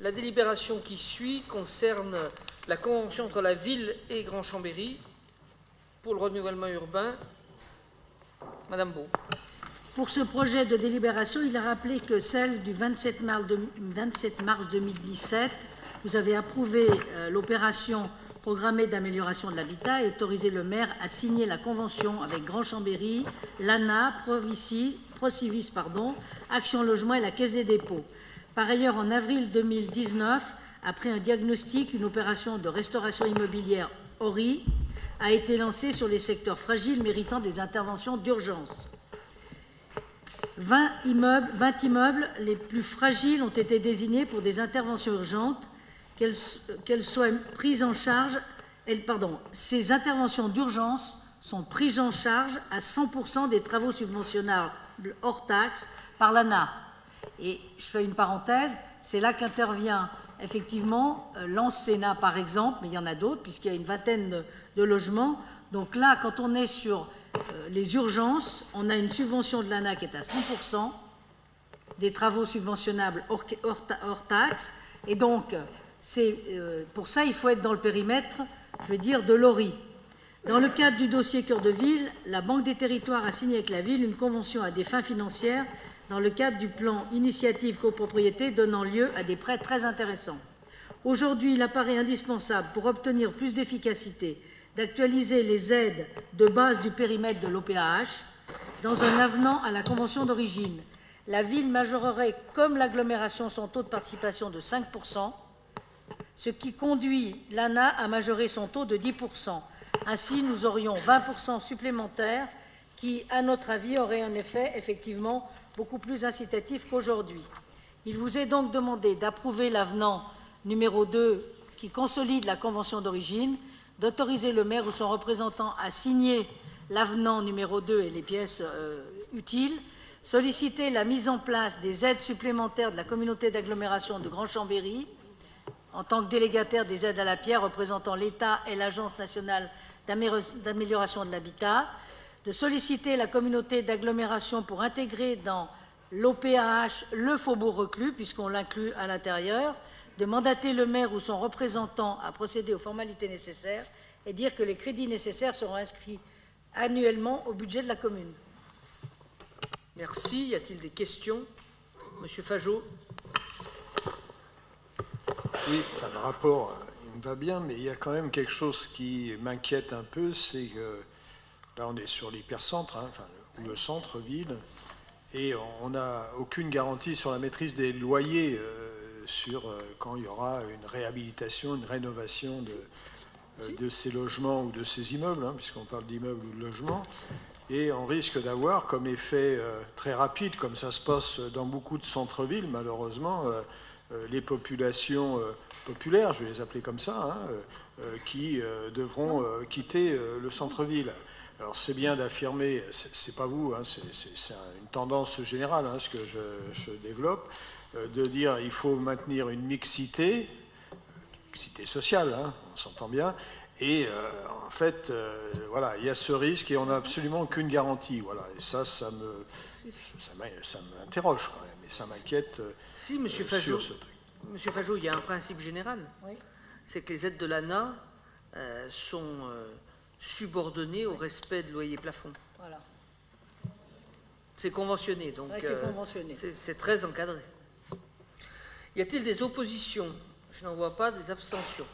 La délibération qui suit concerne la convention entre la ville et Grand Chambéry pour le renouvellement urbain. Madame Beau. Pour ce projet de délibération, il a rappelé que celle du 27 mars 2017, vous avez approuvé l'opération programmée d'amélioration de l'habitat et autorisé le maire à signer la convention avec Grand Chambéry, l'ANA, Procivis, Action Logement et la Caisse des dépôts. Par ailleurs, en avril 2019, après un diagnostic, une opération de restauration immobilière ORI a été lancée sur les secteurs fragiles méritant des interventions d'urgence. 20 immeubles les plus fragiles ont été désignés pour des interventions urgentes, qu'elles soient prises en charge. Ces interventions d'urgence sont prises en charge à 100% des travaux subventionnables hors taxes par l'ANA. Et je fais une parenthèse, c'est là qu'intervient effectivement l'Ansénat par exemple, mais il y en a d'autres puisqu'il y a une vingtaine de logements. Donc là, quand on est sur les urgences, on a une subvention de l'ANA qui est à 100% des travaux subventionnables hors taxes. Et donc, pour ça, il faut être dans le périmètre, je veux dire, de l'ORI. Dans le cadre du dossier Cœur de Ville, la Banque des Territoires a signé avec la ville une convention à des fins financières dans le cadre du plan Initiative Copropriété donnant lieu à des prêts très intéressants. Aujourd'hui, il apparaît indispensable, pour obtenir plus d'efficacité, d'actualiser les aides de base du périmètre de l'OPAH dans un avenant à la convention d'origine. La ville majorerait, comme l'agglomération, son taux de participation de 5%, ce qui conduit l'ANA à majorer son taux de 10%. Ainsi, nous aurions 20% supplémentaires qui, à notre avis, auraient un effet effectivement beaucoup plus incitatif qu'aujourd'hui. Il vous est donc demandé d'approuver l'avenant numéro 2 qui consolide la convention d'origine, d'autoriser le maire ou son représentant à signer l'avenant numéro 2 et les pièces utiles, solliciter la mise en place des aides supplémentaires de la communauté d'agglomération de Grand Chambéry en tant que délégataire des aides à la pierre représentant l'État et l'Agence nationale d'amélioration de l'habitat, de solliciter la communauté d'agglomération pour intégrer dans l'OPAH le Faubourg Reclus, puisqu'on l'inclut à l'intérieur, de mandater le maire ou son représentant à procéder aux formalités nécessaires et dire que les crédits nécessaires seront inscrits annuellement au budget de la commune. Merci. Y a-t-il des questions? Monsieur Fajot. Oui, enfin, le rapport, il me va bien, mais il y a quand même quelque chose qui m'inquiète un peu, c'est que là, on est sur l'hypercentre, ou le centre-ville, et on n'a aucune garantie sur la maîtrise des loyers quand il y aura une réhabilitation, une rénovation de ces logements ou de ces immeubles, puisqu'on parle d'immeubles ou de logements. Et on risque d'avoir comme effet très rapide, comme ça se passe dans beaucoup de centres-villes, malheureusement, les populations populaires, je vais les appeler comme ça, qui devront quitter le centre-ville. Alors c'est bien d'affirmer, c'est pas vous, c'est une tendance générale, ce que je développe, de dire il faut maintenir une mixité sociale, on s'entend bien, et en fait, voilà, il y a ce risque et on n'a absolument aucune garantie, voilà, et ça m'interroge quand même, et ça m'inquiète sur ce truc. Monsieur Fajot, il y a un principe général, oui. C'est que les aides de l'ANA sont subordonnées au respect de loyer plafond. Voilà. C'est conventionné, donc c'est très encadré. Y a-t-il des oppositions? Je n'en vois pas. Des abstentions?